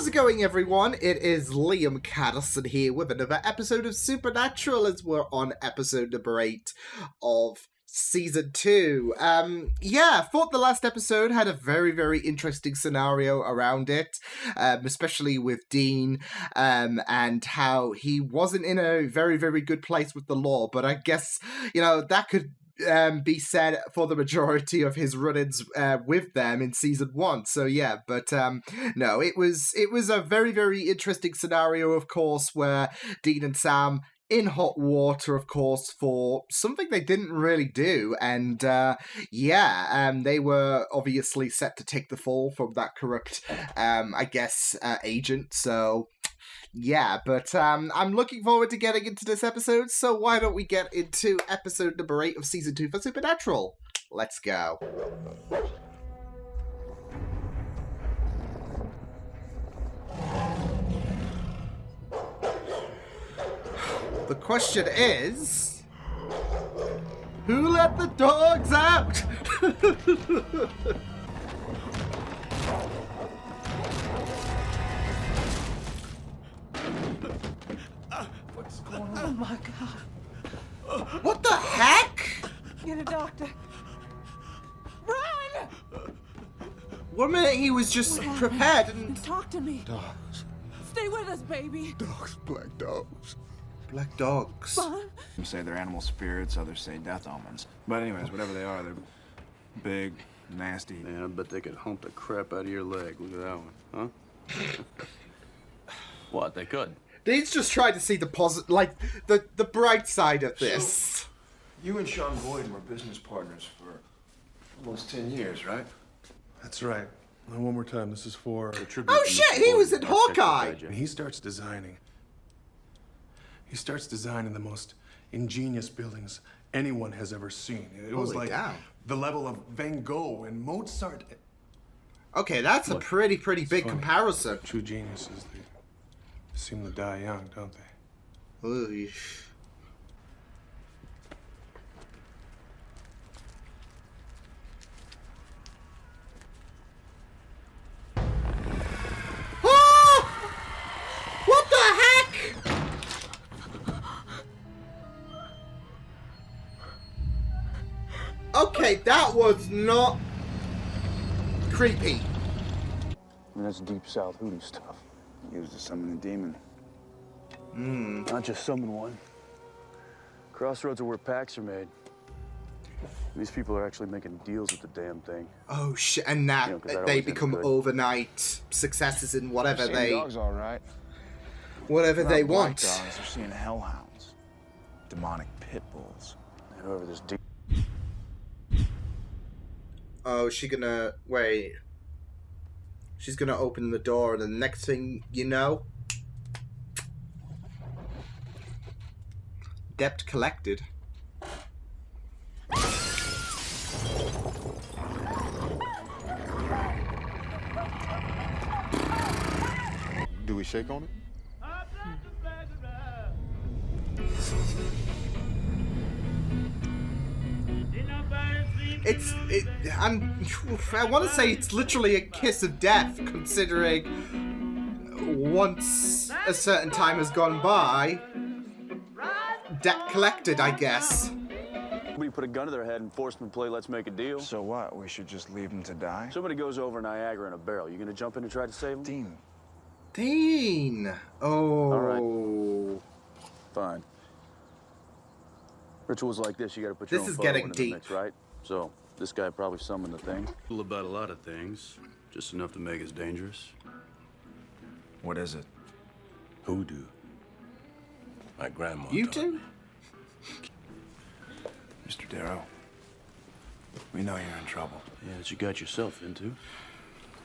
How's it going, everyone? It is Liam Catterson here with another episode of Supernatural as we're on episode number 8 of Season 2. Thought the last episode had a very, very interesting scenario around it, especially with Dean, and how he wasn't in a very, very good place with the law, but I guess, that could be said for the majority of his run-ins with them in season 1. So no, it was a very, very interesting scenario, of course, where Dean and Sam in hot water, of course, for something they didn't really do, and they were obviously set to take the fall from that corrupt, agent. So. Yeah, but I'm looking forward to getting into this episode, so why don't we get into episode number 8 of Season 2 for Supernatural? Let's go. The question is... who let the dogs out? Oh my God. What the heck? Get a doctor. Run! 1 minute he was just prepared and... Talk to me. Dogs. Stay with us, baby. Dogs. Black dogs. Black dogs. Son? Some say they're animal spirits, others say death omens. But anyways, whatever they are, they're big, nasty. Man, I bet they could hump the crap out of your leg. Look at that one, huh? What? They could. Dean's just trying to see the the bright side of this. So, you and Sean Boyd were business partners for almost 10 years, right? That's right. And one more time, this is for... Oh shit, he was in Hawkeye! And he starts designing the most ingenious buildings anyone has ever seen. It was like the level of Van Gogh and Mozart. Okay, that's a pretty big comparison. True geniuses, they seem to die young, don't they? Ooh. Oh! What the heck? Okay, that was not creepy. I mean, that's deep south hoodoo stuff. Used to summon a demon. Not just summon one. Crossroads are where packs are made. These people are actually making deals with the damn thing. Oh shit! And now they become overnight successes in whatever they dogs, all right. Whatever they want. Dogs, they're seeing hellhounds, demonic pit bulls, and whoever this demon. Oh, she's gonna open the door, and the next thing you know, debt collected. Do we shake on it? I want to say it's literally a kiss of death, considering once a certain time has gone by, debt collected, I guess. Somebody put a gun to their head and force them to play Let's Make a Deal. So what? We should just leave them to die? Somebody goes over Niagara in a barrel. You gonna jump in and try to save them? Dean. Oh. All right. Fine. Rituals like this, you gotta put your own photo into the mix, right? So, this guy probably summoned the thing. About a lot of things. Just enough to make us dangerous. What is it? Hoodoo. My grandma. You two? Mr. Darrow, we know you're in trouble. Yeah, that you got yourself into.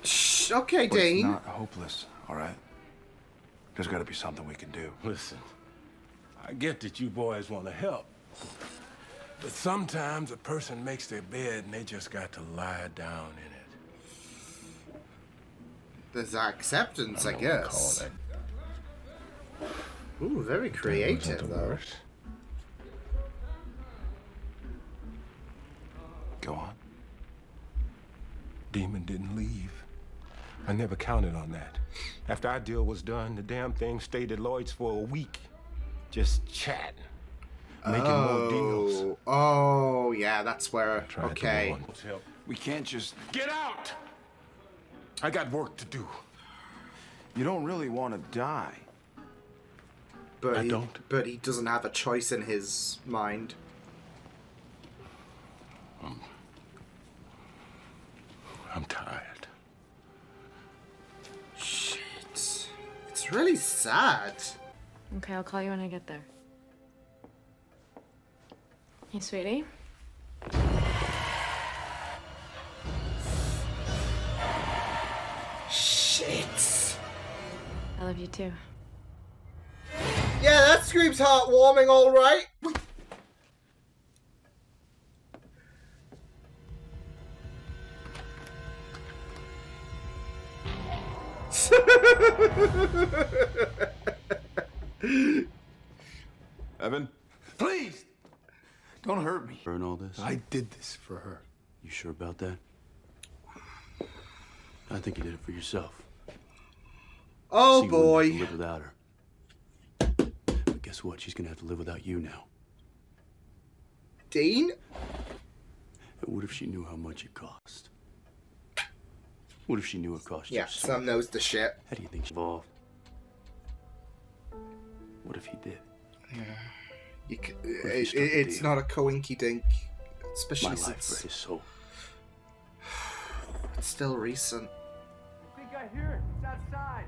Shh, okay, But Dean. it's not hopeless, all right? There's gotta be something we can do. Listen, I get that you boys want to help. But sometimes a person makes their bed and they just got to lie down in it. There's acceptance, I guess. Ooh, very creative, though. Go on. Demon didn't leave. I never counted on that. After our deal was done, the damn thing stayed at Lloyd's for a week. Just chatting. Making more deals. Oh, yeah, that's where... Trying Okay. to help. We can't just... Get out! I got work to do. You don't really want to die. But I don't. But he doesn't have a choice in his mind. I'm tired. Shit. It's really sad. Okay, I'll call you when I get there. Hey, sweetie. Shit. I love you too. Yeah, that screams heartwarming, alright. Evan? Please! Don't hurt me. Burn all this? I did this for her. You sure about that? I think you did it for yourself. Oh, So you wouldn't boy. have to live without her. But guess what? She's gonna have to live without you now. Dean? And what if she knew how much it cost? What if she knew it cost you? Yeah, Sam knows the shit. How do you think she's involved? What if he did? You c if you struck a it's deal? not a coinky dink. Especially My life for since his soul. it's still recent. I think I hear it. It's outside.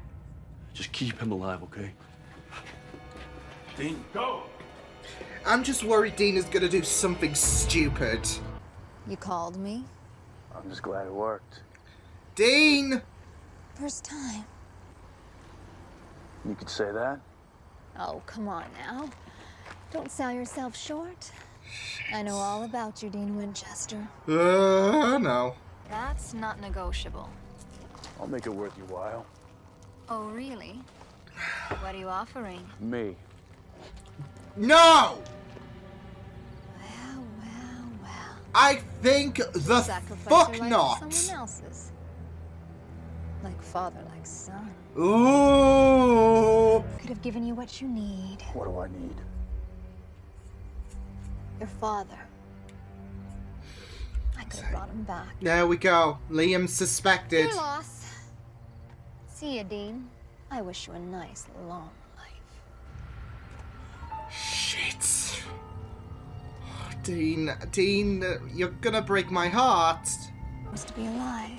Just keep him alive, okay? Dean, go! I'm just worried Dean is gonna do something stupid. You called me? I'm just glad it worked. Dean! First time. You could say that? Oh, come on now. Don't sell yourself short. I know all about you, Dean Winchester. No. That's not negotiable. I'll make it worth your while. Oh, really? What are you offering? Me. No! Well, well, well. I think the Sacrifice fuck your life not. for someone else's. Like father, like son. Ooh. Could have given you what you need. What do I need? Your father. I could have brought him back. There we go. Liam suspected. Your loss. See ya, Dean. I wish you a nice, long life. Shit. Dean, you're gonna break my heart. Supposed to be alive.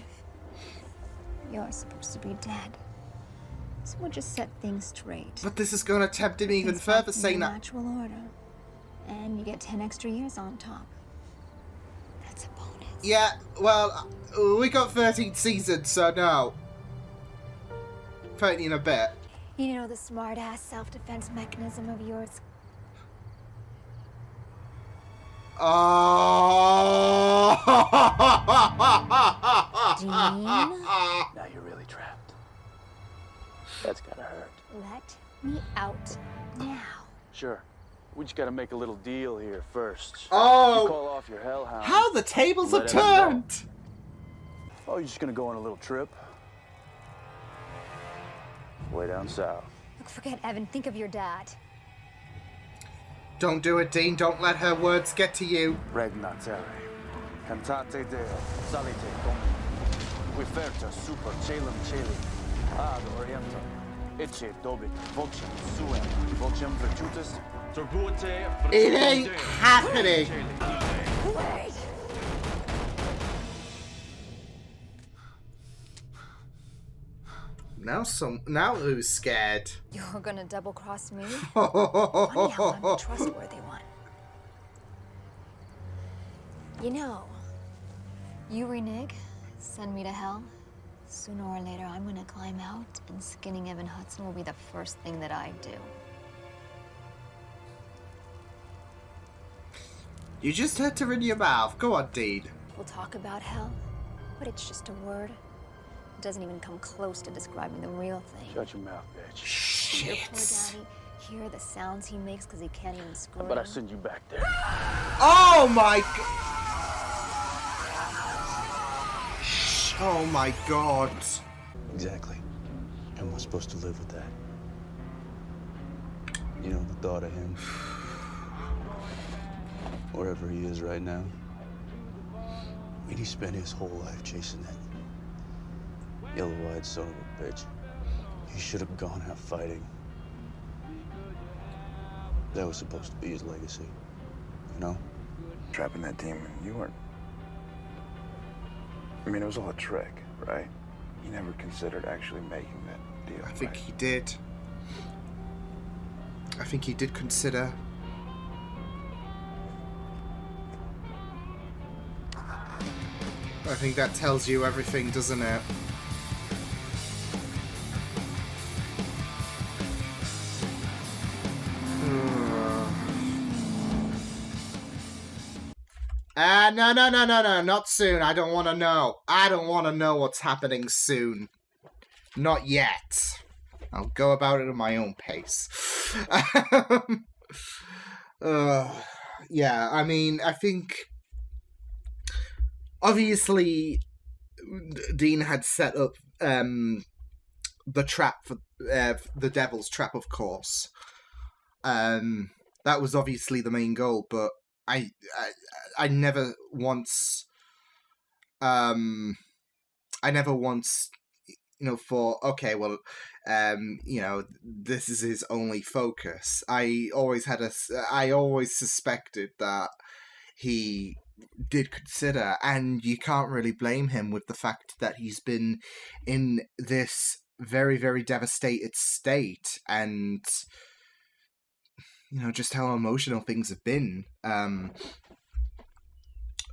You're supposed to be dead. So we'll just set things straight. But this is gonna tempt him even Things further, back in saying their that. natural order. And you get 10 extra years on top. That's a bonus. Yeah, well, we got 13 seasons, so no. 13 and a bit. You know the smart-ass self-defense mechanism of yours? Dean? Now you're really trapped. That's gotta hurt. Let me out now. Sure. We just gotta make a little deal here first. Oh. You call off your hellhound. How the tables have Let Evan go. turned! Oh, you're just gonna go on a little trip? Way down south. Look, forget Evan. Think of your dad. Don't do it, Dean. Don't let her words get to you. Regnatere. Cantate Deo. Salite Dominum. Quiferta super celum celi. Ad orientem. Ecce dobit. Vocem suem. Vocem virtutis. Turbuite. It ain't happening. Wait! Now who's scared? You're gonna double-cross me? Funny how I'm the Oh, trustworthy one. You know, you renege, send me to hell. Sooner or later, I'm gonna climb out, and skinning Evan Hudson will be the first thing that I do. You just had to in your mouth. Go on, Dean. We'll talk about hell, but it's just a word. It doesn't even come close to describing the real thing. Shut your mouth, bitch. Your poor Shit. daddy, hear the sounds he makes because he can't even scream. But I send you back there. Oh my god. Oh my god. Exactly. How am I supposed to live with that? You know, the thought of him, wherever he is right now. I mean, he spent his whole life chasing that yellow-eyed son of a bitch. He should have gone out fighting. That was supposed to be his legacy, you know? Trapping that demon, you weren't... I mean, it was all a trick, right? He never considered actually making that deal. I think he did. I think he did consider. I think that tells you everything, doesn't it? No, not soon. I don't want to know. I don't want to know what's happening soon. Not yet. I'll go about it at my own pace. Yeah, I mean, I think... Obviously, Dean had set up the trap for the Devil's Trap, of course. That was obviously the main goal, but I never once thought, okay, well, this is his only focus. I always suspected that he did consider, and you can't really blame him with the fact that he's been in this very, very devastated state, and just how emotional things have been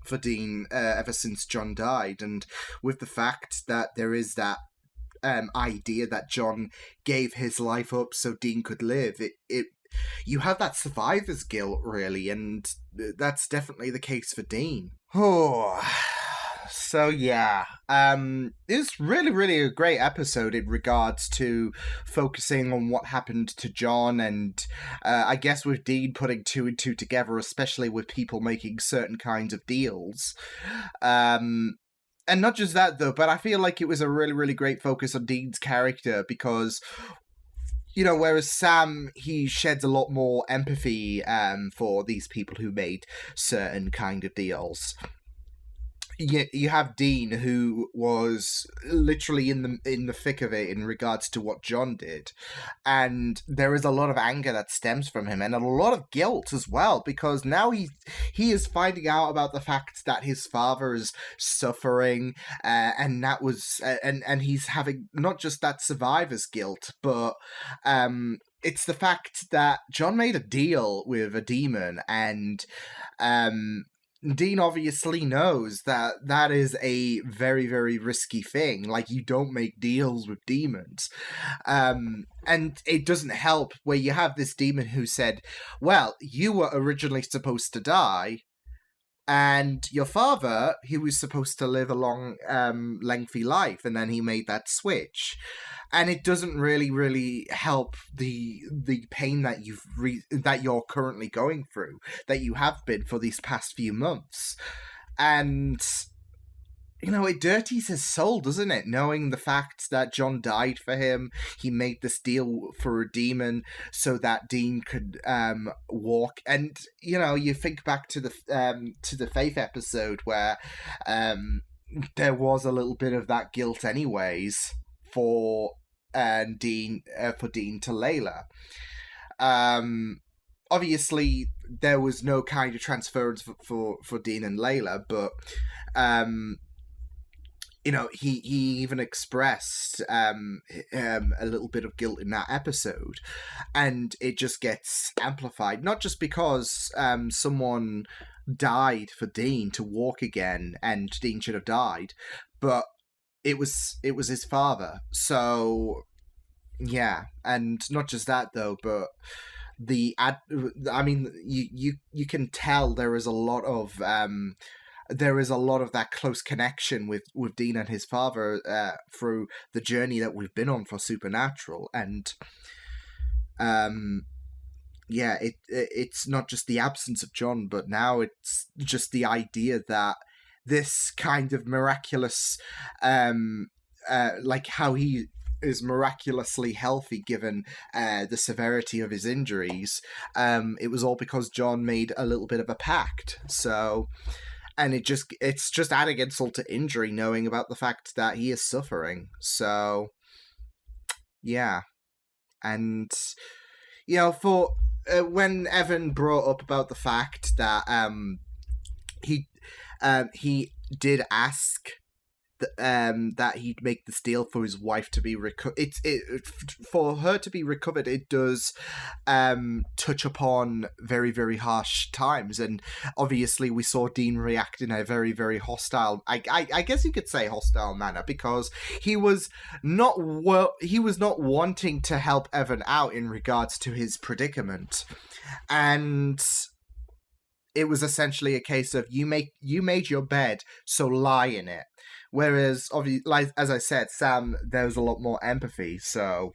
for Dean ever since John died, and with the fact that there is that idea that John gave his life up so Dean could live, you have that survivor's guilt, really, and that's definitely the case for Dean. Oh, so yeah. It's really, really a great episode in regards to focusing on what happened to John, and I guess with Dean putting two and two together, especially with people making certain kinds of deals. And not just that, though, but I feel like it was a really, really great focus on Dean's character, because whereas Sam, he sheds a lot more empathy for these people who made certain kind of deals. You have Dean, who was literally in the thick of it in regards to what John did, and there is a lot of anger that stems from him, and a lot of guilt as well, because now he is finding out about the fact that his father is suffering, and that was and he's having not just that survivor's guilt, but it's the fact that John made a deal with a demon, and Dean obviously knows that that is a very, very risky thing. Like, you don't make deals with demons. And it doesn't help where you have this demon who said, well, you were originally supposed to die, and your father, he was supposed to live a long, lengthy life, and then he made that switch. And it doesn't really, really help the pain that that you're currently going through, that you have been for these past few months. And, it dirties his soul, doesn't it? Knowing the fact that John died for him, he made this deal for a demon so that Dean could walk. And, you think back to the Faith episode where there was a little bit of that guilt anyways for Dean to Layla. Obviously, there was no kind of transference for Dean and Layla, but he even expressed a little bit of guilt in that episode, and it just gets amplified, not just because someone died for Dean to walk again, and Dean should have died, but it was his father. So yeah, and not just that though, but you can tell there is a lot of that close connection with Dean and his father through the journey that we've been on for Supernatural, and it's not just the absence of John, but now it's just the idea that this kind of miraculous like how he is miraculously healthy given the severity of his injuries, it was all because John made a little bit of a pact. So, and it's just adding insult to injury knowing about the fact that he is suffering. So, yeah. And, you know, for when Evan brought up about the fact that he did ask that he'd make this deal for his wife to be for her to be recovered, it does touch upon very, very harsh times, and obviously we saw Dean react in a very, very hostile, I guess you could say hostile manner, because he was not wanting to help Evan out in regards to his predicament, and it was essentially a case of you made your bed, so lie in it. Whereas, obviously, like, as I said, Sam, there's a lot more empathy. So,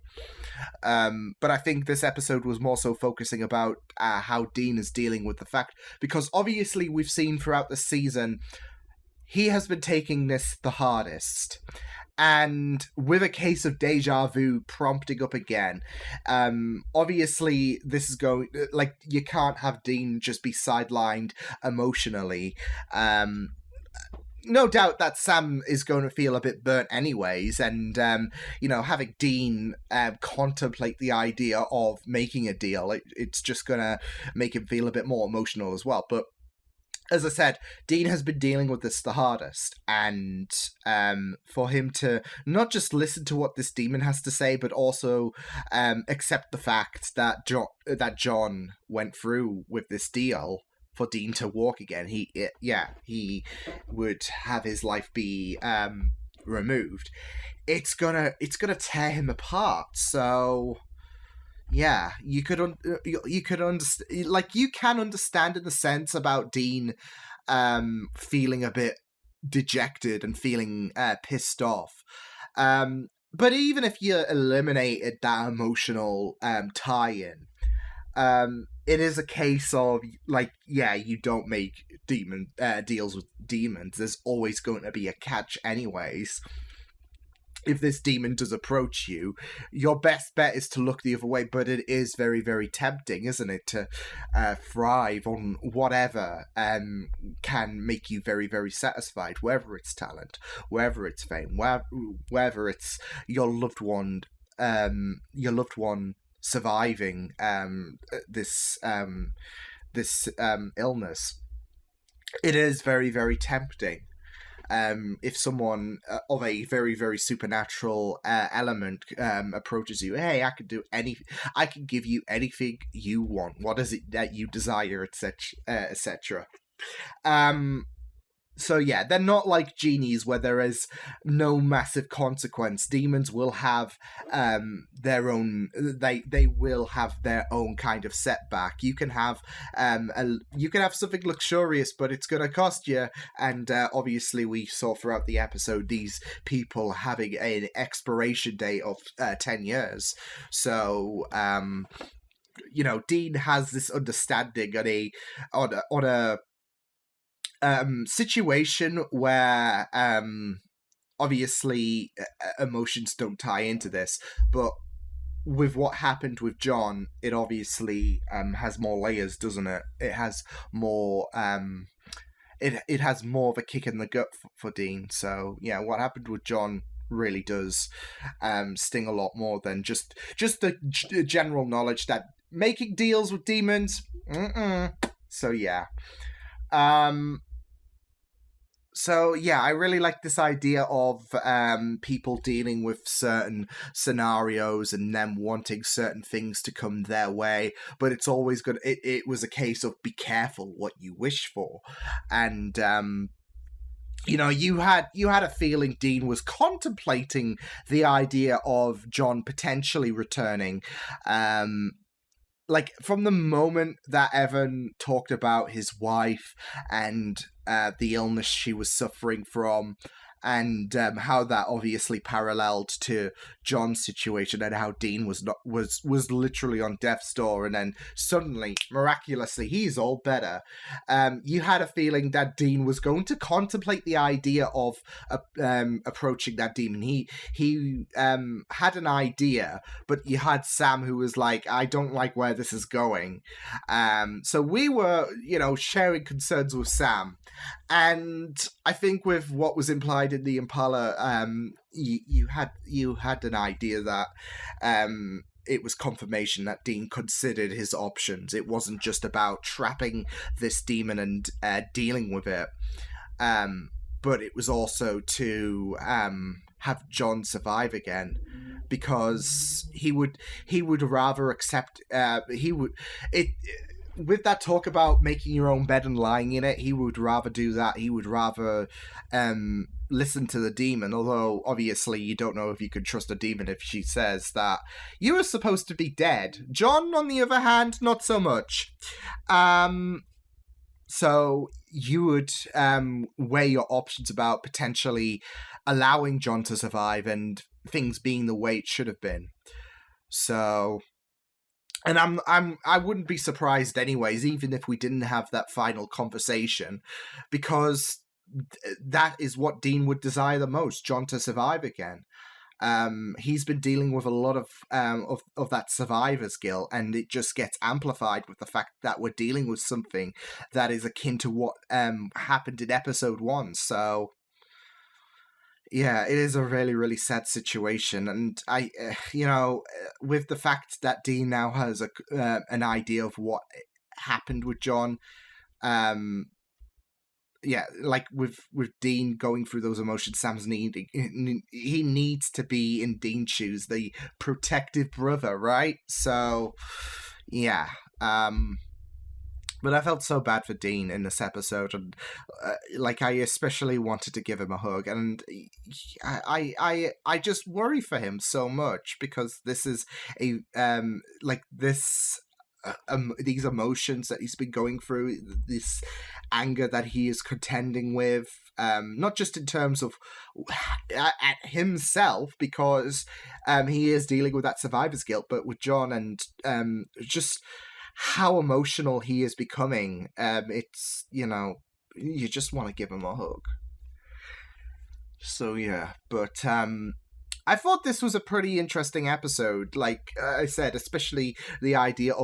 but I think this episode was more so focusing about how Dean is dealing with the fact, because obviously we've seen throughout the season, he has been taking this the hardest. And with a case of deja vu prompting up again, obviously this is going, like, you can't have Dean just be sidelined emotionally. No doubt that Sam is going to feel a bit burnt anyways, and, you know, having Dean contemplate the idea of making a deal, it's just going to make him feel a bit more emotional as well. But as I said, Dean has been dealing with this the hardest, and for him to not just listen to what this demon has to say, but also accept the fact that John went through with this deal for Dean to walk again, he would have his life be removed. It's gonna tear him apart. So yeah, you can understand in the sense about Dean feeling a bit dejected and feeling pissed off. But even if you eliminated that emotional tie-in, it is a case of, like, yeah, you don't make deals with demons. There's always going to be a catch anyways. If this demon does approach you, your best bet is to look the other way, but it is very, very tempting, isn't it, to thrive on whatever can make you very, very satisfied, whether it's talent, whether it's fame, whether it's your loved one surviving this illness. It is very, very tempting. If someone of a very, very supernatural element approaches you, hey, I can give you anything you want. What is it that you desire, etc. So yeah, they're not like genies where there is no massive consequence. Demons will have their own. They will have their own kind of setback. You can have something luxurious, but it's going to cost you. And obviously, we saw throughout the episode these people having an expiration date of 10 years. So you know, Dean has this understanding on a situation where obviously emotions don't tie into this, but with what happened with John, it obviously has more layers, doesn't it? It has more it has more of a kick in the gut for Dean. So yeah, what happened with John really does sting a lot more than just the general knowledge that making deals with demons. So yeah. So yeah, I really like this idea of people dealing with certain scenarios and them wanting certain things to come their way, but it's always good. It was a case of be careful what you wish for, and you know, you had a feeling Dean was contemplating the idea of John potentially returning. Like, from the moment that Evan talked about his wife and the illness she was suffering from, and how that obviously paralleled to John's situation, and how Dean was literally on death's door, and then suddenly, miraculously, he's all better. You had a feeling that Dean was going to contemplate the idea of approaching that demon. He had an idea, but you had Sam who was like, I don't like where this is going. So we were, sharing concerns with Sam. And I think with what was implied in the Impala, you had an idea that it was confirmation that Dean considered his options. It wasn't just about trapping this demon and dealing with it, but it was also to have John survive again, because he would rather accept with that talk about making your own bed and lying in it, he would rather do that. He would rather listen to the demon, although obviously you don't know if you can trust a demon if she says that you were supposed to be dead. John, on the other hand, not so much. So you would weigh your options about potentially allowing John to survive and things being the way it should have been. So, and I wouldn't be surprised anyways, even if we didn't have that final conversation, because that is what Dean would desire the most, John to survive again. He's been dealing with a lot of that survivor's guilt, and it just gets amplified with the fact that we're dealing with something that is akin to what happened in episode 1. So yeah, it is a really, really sad situation, and I, with the fact that Dean now has an idea of what happened with John, like with Dean going through those emotions, Sam's he needs to be in Dean's shoes, the protective brother, right? So, yeah. But I felt so bad for Dean in this episode, and I especially wanted to give him a hug, and I just worry for him so much, because this is these emotions that he's been going through, this anger that he is contending with, not just in terms of at himself, because he is dealing with that survivor's guilt, but with John, and just how emotional he is becoming. It's, you just want to give him a hug. So yeah, but I thought this was a pretty interesting episode. Like I said, especially the idea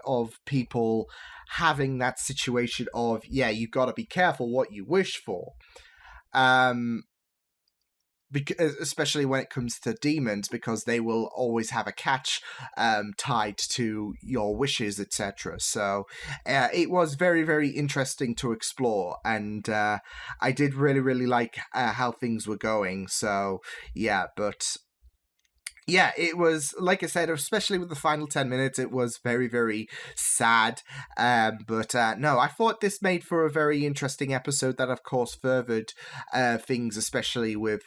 of people having that situation of, you got to be careful what you wish for. Because, especially when it comes to demons, because they will always have a catch tied to your wishes, etc. So it was very, very interesting to explore, and I did really, really like how things were going. So yeah, but yeah, it was, like I said, especially with the final 10 minutes, it was very, very sad. But no, I thought this made for a very interesting episode that, of course, furthered things, especially with,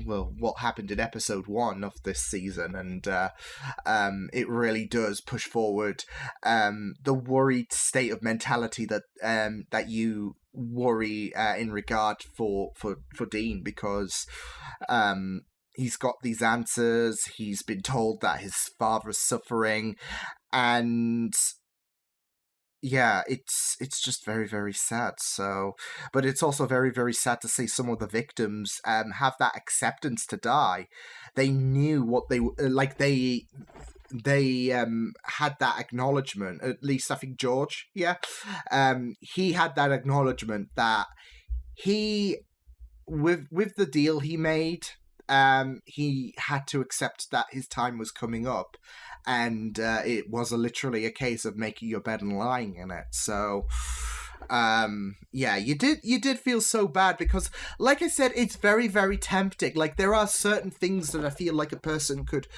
what happened in episode 1 of this season. And it really does push forward the worried state of mentality that you worry in regard for Dean, because he's got these answers. He's been told that his father is suffering, and yeah, it's just very, very sad. So, but it's also very, very sad to see some of the victims have that acceptance to die. They knew what they like. They had that acknowledgement. At least I think George, he had that acknowledgement that he, with the deal he made, he had to accept that his time was coming up, and it was literally a case of making your bed and lying in it. So yeah, you did feel so bad, because, like I said, it's very, very tempting. Like, there are certain things that I feel like a person could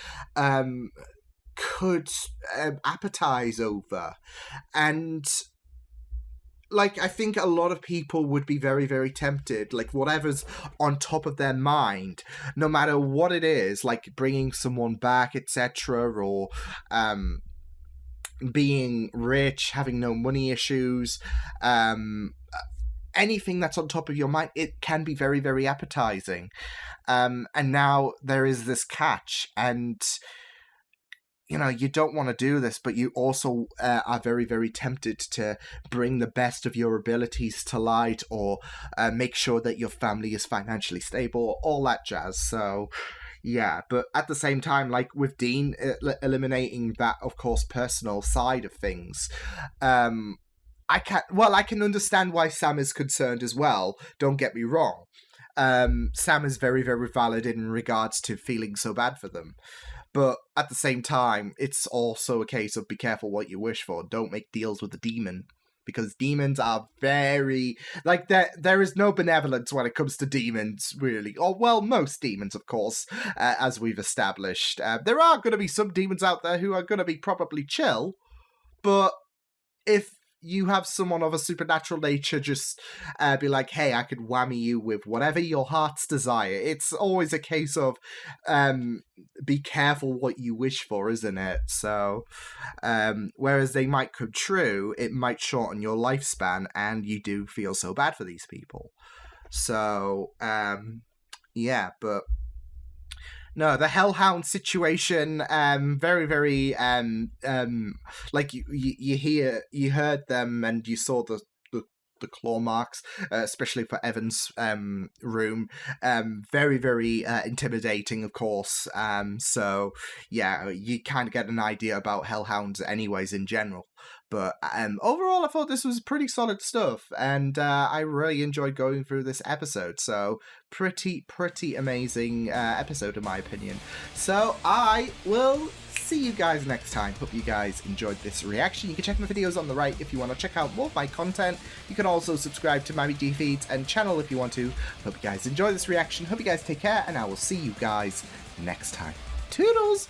appetize over, and like, I think a lot of people would be very, very tempted, like, whatever's on top of their mind, no matter what it is, like bringing someone back, etc., or being rich, having no money issues, anything that's on top of your mind, it can be very, very appetizing. And now there is this catch, and you know, you don't want to do this, but you also are very, very tempted to bring the best of your abilities to light, or make sure that your family is financially stable, all that jazz. So, yeah, but at the same time, like with Dean, eliminating that, of course, personal side of things, I can understand why Sam is concerned as well. Don't get me wrong. Sam is very, very valid in regards to feeling so bad for them. But at the same time, it's also a case of be careful what you wish for. Don't make deals with the demon. Because demons are very... Like, there is no benevolence when it comes to demons, really. Or, well, most demons, of course, as we've established. There are going to be some demons out there who are going to be probably chill. But if you have someone of a supernatural nature just be like, hey, I could whammy you with whatever your heart's desire. It's always a case of be careful what you wish for, isn't it? So, whereas they might come true, it might shorten your lifespan, and you do feel so bad for these people. So, yeah, but... No, the Hellhound situation, very, very, like you heard them and you saw the claw marks, especially for Evan's room. Very, very intimidating, of course. So, yeah, you kind of get an idea about Hellhounds anyways in general. But overall, I thought this was pretty solid stuff, and I really enjoyed going through this episode. So, pretty amazing episode, in my opinion. So, I will see you guys next time. Hope you guys enjoyed this reaction. You can check my videos on the right if you want to check out more of my content. You can also subscribe to my media feeds and channel if you want to. Hope you guys enjoy this reaction. Hope you guys take care, and I will see you guys next time. Toodles!